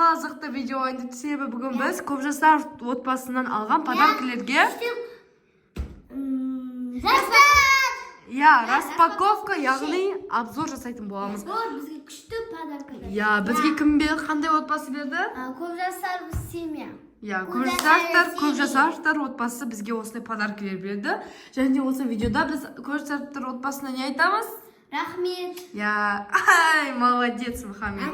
қызықты видео ойнайды. Себебі бүгін біз Көпжасар отбасынан алған подаркілерге распаковка, яғни обзор жасайтын боламыз. Бізге күшті подарка. Бізге кім берді? Қандай отбасы берді? Көпжасар семья. Көпжасар отбасы бізге осындай подаркілер берді. Және осы видеода біз Көпжасар отбасына не айтамыз? Рахмет. Молодец, Мұхаммед.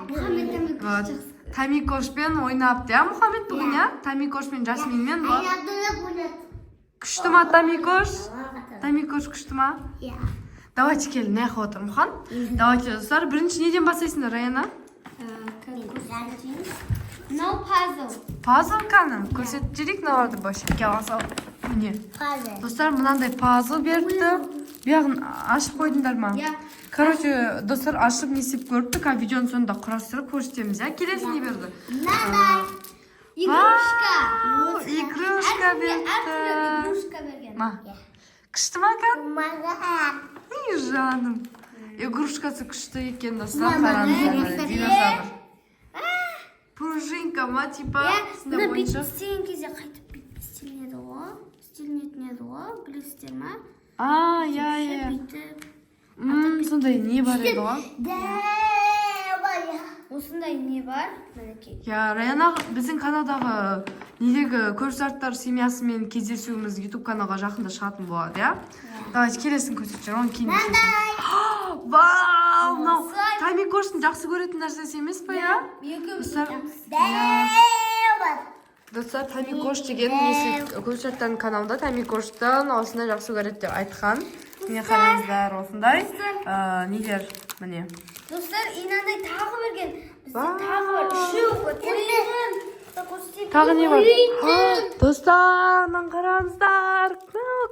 Тамикошпен ойнапты, Мұхаммед бүгін, Тамикошпен, Жасминмен. Күшті ма, Тамикош? Тамикош күшті ма? Давайте келі, не қоғатыр, Мұхан? Давайте, достар, бірінші неден бастайсыңдар, Раяна? Мынау пазл. Пазл қаны? Көрсетіп жүрек наварды башып, кеғаса. Міне. Достар, мынандай пазл берді. Бияғын ашып қойдыңдар ма? Короче, достар, ашып несіп көріпті, видеоның соңында құрастырып көрсетеміз, келесі не берді? Игрушка. Игрушка берді. Күшті ма, кән? Жаным. Игрушкасы күшті екен, достар, қараңыздар. Динозавр. Пружинка ма, типа? Мына бүйтіп істеген кезде қайтып бүйтіп істелінеді ғой. Істелінетін еді ғой, білесіздер ма? Сондай не бар еді ғой? Осындай не бар? Раяна біздің каналдағы недегі Көпжасар семьясымен кездесуіміз YouTube каналға жақында шығатын болады, Давайте келесін көрсетші, оны кейін көрсетші. Вау! Тамикоштың жақсы көретін нәрсесі емес па, Достар, Тамикош деген Көпжасардың каналында Тамикоштың осындай жақсы көреді деп айтқан. Міне қараңыздар, осындай нелер, міне. Достар, инандай тағы берген. Бізде тағы бар. Үшеу. Тағы не бар? Достар, мынаны қараңыздар.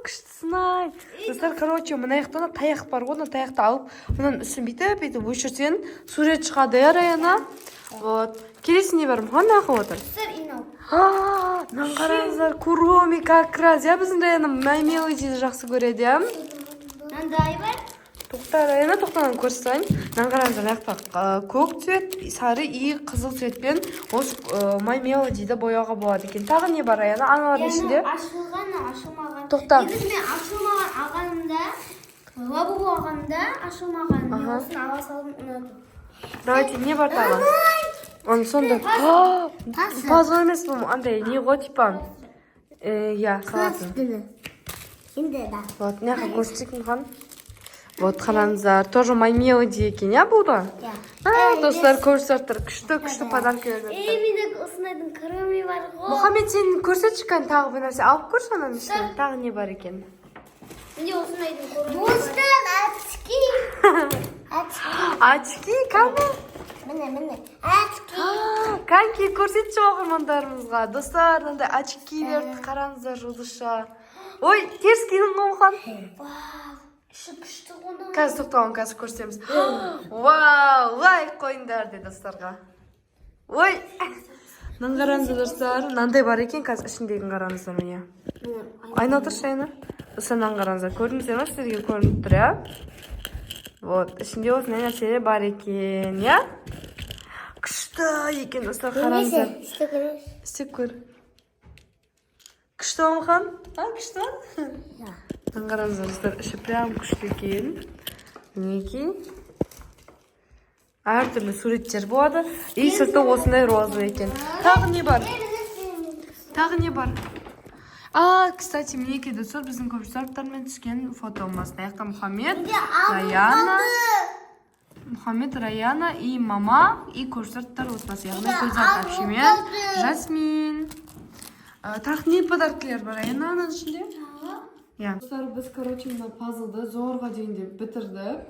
Күштісін-ай. Достар, короче, мына аяқтан таяқ бар ғой, таяқты алып, мұнан үстін бүйтіп өшірсен, сурет шығады, Раяна. Келесі не бар? Мұған нақы отыр? Достар, инау. Мынаны қараңыздар, Куроми как раз. Біздің Раяна маймелодиді жақсы көреді, Мынандай бар. Раяна, тоқтанын көрсетейін. Мынаны қараңыздар, аяқта көк цвет, сары и қызыл цветпен осы маймелодиді бояуға болады екен. Тағы не бар, Раяна? Аналардың ішінде? Ашылған, ашылмаған. Тоқта. Негізінде ашылмаған алғанымда, лабубу алғанымда ашылмаған. Мен осын ала салдым, ұнатым. Давайте, не бар тағы? Оны сонда... Пазл емес бұл, андай, не ғой, типа? Салатын. Вот, неға көрсетейін қан. Вот, қараңыздар, тоже маймелоди екен, бұл да? Достар, Көпжасар күшті подарка берді. Менің осындайдың креми бар ғой. Мұхаммед, сен көрсетші қан тағы бір нәрсе. Алып көрші анан ішінен, тағы не бар екен? Менде осындайдың креми бар. Достар, Очки, кәні? Міне, очки. Қанки көрсетші оқырмандарымызға. Достар, мынандай очки берді, қараңыздар, жұлдызша. Ой, теріс кидің ғой, Мұхан. Іші күшті ғона. Қазір тоқтауын, қазір көрсетеміз. Вау, лайк қойыңдар де достарға. Ой, мынаны қараңыздар, достар. Мынандай бар екен, қазір ішіндегін қараңыздар міне. Айна отыршы, Айна. Достар, мынаны қараңыздар. Көрдіңіздер ме, сіздерге көрініп тұр, Вот, ішінде осындай нәрселер бар екен, Күшті екен, достар, қараңыздар. Істеп көр. Күшті Мұхан? Күшті ма? Мынаны қараңыздар, достар, іші прям күшті екен. Мінекей. Әртүрлі суреттер болады. И сырты осындай розовый екен. Тағы не бар? Кстати, мінекей, достар, біздің Көпжасармен түскен фотомыз. Аяқта Мұхаммед, Раяна и мама, и Көпжасар отбасы. Яғни Көпжасар әпшемен, Жасмин. Тағы не подаркілер бар, Раяна аның ішінде? Достар, біз, короче, мына пазлды зорға дейінде бітірдік.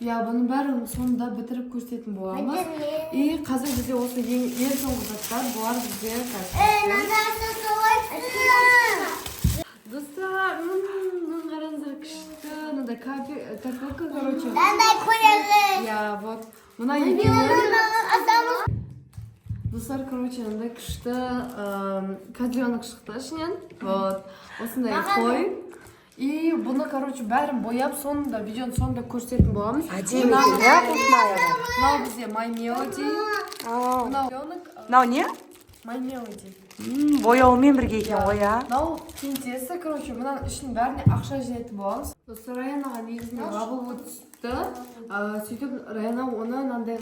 Бұның бәрін соңында бітіріп көрсететін боламыз. И қазір бізде осы ең соңғы заттар бұлар бізде Достар, мұның қараңыздар күшті, мынандай картопка, короче. Вот. Мұна екеуі. Достар, короче, мынандай күшті кадленок шықты ішінен. Вот. Осындай қой. И бұны, короче, бәрін бояп, соңында, видеоның соңында көрсететін боламыз. Әдемі екен, иә, құлпынайға. Мынау бізде My Melody. Мынау не? My Melody. Бояуымен бірге екен ғой, иә. Мынау теңтесі, короче, мұнан үшін бәріне ақша жинайтын боламыз. Достар, Раянаға негізінен лабылы түсті. Сөйтіп, Раяна оны мынандай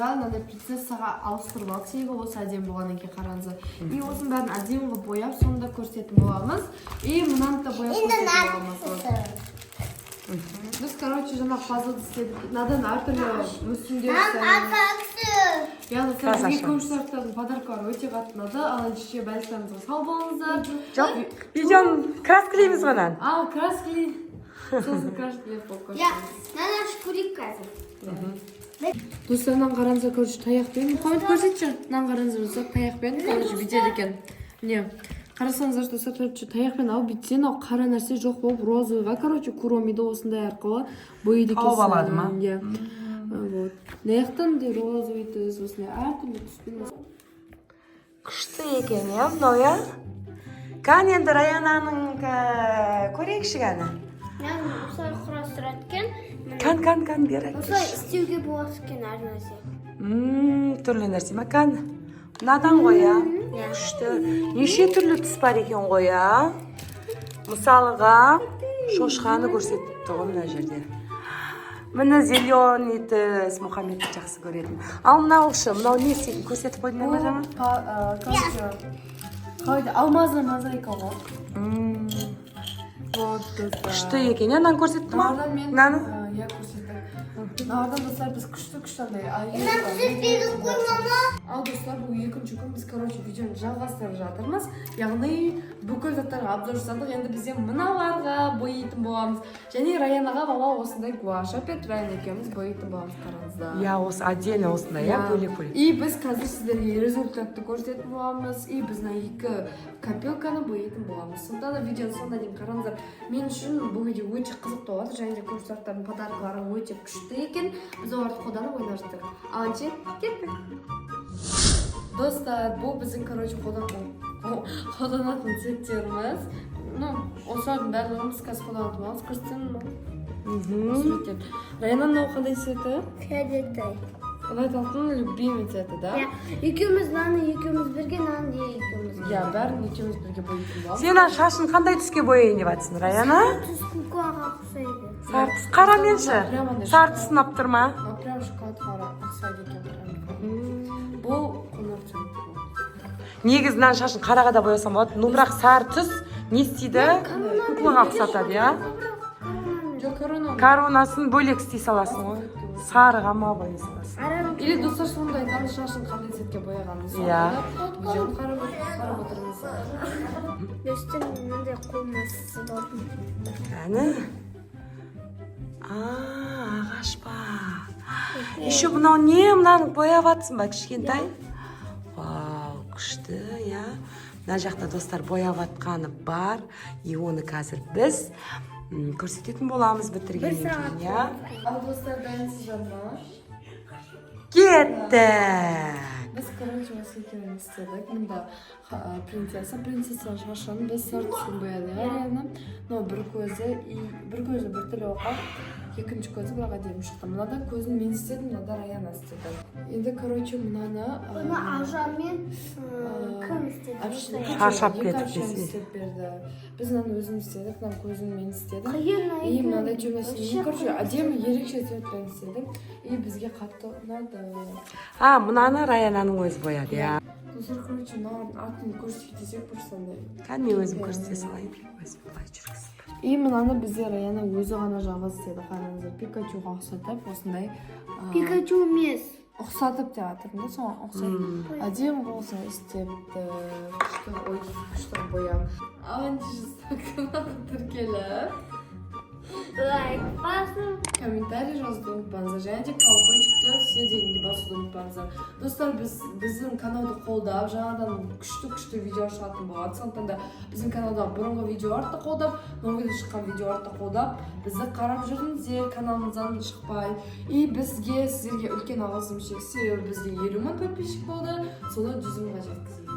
принцессаға ауыстырып алды. Себебі осы әдемі болғаннан кейін қараңыздар. И осының бәрін әдемі қылып бояп, соңында көрсететін боламыз. И мынаны да бояп көрсететін боламыз. Біз, короче, жаңағы пазлды істедік. Надан әртүрлі мүсіндер істедік. Яғни бізге көмшілердің подаркалары өте қатты ұнады. Ал әншіше бәлістарыңызға сау болыңыздар. Жоқ, видеоны краскілейміз ғанан. Краскілей. Сосын краскілеп болып көрсетеміз. Надо шкурик қазір. Достарынан қараңыздар, короче, таяқпен. Мұхаммед көрсетші. Мынан қараңыздар, достар, таяқпен, короче, бүйтеді екен. Міне, қарасаңыздар, достар, короче, таяқпен алып бүйтсен, ал қара нәрсе жоқ болып, розовыйға, короче, куромиді осындай арқылы бойды екенсің. Алып алады ма? Иә. Вот. Наяқтан да розовый түс, осындай әртүрлі түспен. Күшті екен, иә, мынау, иә? Қан енді Раянаның көрейікші ғана. Мен осылай құрастырады екен. Қан, бері. Осылай істеуге болады екен әр нәрсе. Түрлі нәрсе ма, қан? Мынадан ғой, иә? Күшті. Неше түрлі түс бар екен ғой, иә? Мысалыға шошқаны көрсетті ғой мына жерде. Міне зеленый түс, Мұхаммед жақсы көретін. Ал мынау не істейтін көрсетіп қойдың ба жаңа? Короче, қалайды, алмазы мозаика ғой. Күшті екен, иә? Нан көрсетті ма? Наны? Иә, көрсетті. Нардан достар, біз күшті андай. Ал достар, бұл екінші күн біз, короче, видеоны жалғастырып жатырмыз. Яғни, бүкіл заттарға обзор жасадық. Енді бізде мыналарға бояйтын боламыз. Және Раянаға бала осындай гуашь апет, Раяна екеуміз бояйтын боламыз, қараңыздар. Иә, осы отдельно осындай, иә, бөлек-бөлек. И біз қазір сіздерге результатты көрсететін боламыз. И біз екі копилканы бояйтын боламыз. Сондықтан да видеоны соңына дейін қараңыздар. Мен үшін бұл видео өте қызықты болады. Және де көрсетілген подаркалары өте күшті екен. Біз оларды қолданып ойнастық. Аланче, кеттік. Достар, бұл біздің, короче, қолданатын цветтеріміз. Осылардың барлығымыз қазір қолданатын боламыз. Көрсетемін ма? Раянаның қандай цветі? Фиолетовый. Лайталықтың любимый цветі, да? Екеуміз наны, екеуміз бірге, наны де екеуміз. Иә, бәрін екеуміз бірге бояйтын боламыз. Сен шашын қандай түске бояйын деп жатсың, Раяна? Түс кукуаға ұқсайды. Сары түс, қара менші. Сары түс ұнап тұр ма? Прям шоколад қара ұқсайды екен. Бұл қонақ цветі. Негізінен шашын қараға да боясам болады. Ну, бірақ сары түс не істейді? Куклаға ұқсатады, иә? Коронасын бөлек істей саласың ғой. Сарыға ма бояй саласың? Или достар сондай айтамыз, шашын қандай цветке бояғанымыз. Иә. Видеоны қарап отырыңыз. Достың мынандай қолмасы болатын. Әні? Ағаш ба. Еще мынау не? Мынаны бояп атсың ба, кішкентай? Вау, күшті, иә. Мына жақта достар бояп атқаны бар. И оны қазір біз көрсететін боламыз бітіргеннен кейін, иә? Ал достар, дайынсыздар ма? Кетті! Біз, короче, осы екеуін істедік. Мұнда принцесса шашын біз сары түсін бояды, Раяна. Но бір көзі бір түрлі оған, екінші көзі бірақ әдемі шықты. Мынада көзін мен істедім, мынада Раяна істеді. Енді, короче, мынаны... Бұны ажанмен кім істеді? Шашап кетіп десе. Біз мынаны өзім істедік, мынаны көзін мен істедім. Қиын И мынандай жемесін. Короче, әдемі ерекше цветпен істедім. И бізге қатты ұнады. Мынаны Раянаның өзі бояды, иә. Достар, короче, мынаған атын көрсетесек бір сондай. Мен өзім көрсете салайын. Өзім былай жүргізіп. И мынаны бізде Раяна өзі ғана жалғыз істеді. Қараңыздар, Пикачуға ұқсатып, осындай... Пикачу емес. Ұқсатып деп атырмын да, соған ұқсатып. Әдемі болса істепті. Күшті бояп. Авантижі тіркеліп. Лайк басып. Комментарий жазуды ұмытпаңыздар. Және де колокольчикті все дегенге басуды ұмытпаңыздар. Достар, біздің каналды қолдап, жаңадан күшті видео шығатын болады. Сондықтан да біздің каналда бұрынғы видеоларды қолдап, новыйда шыққан видеоларды қолдап, бізді қарап жүріңіздер, каналымыздан шықпай. И сіздерге үлкен алғысым шексіз, себебі бізде 50 мың подписчик болды, соны 100 мыңға жеткізейік.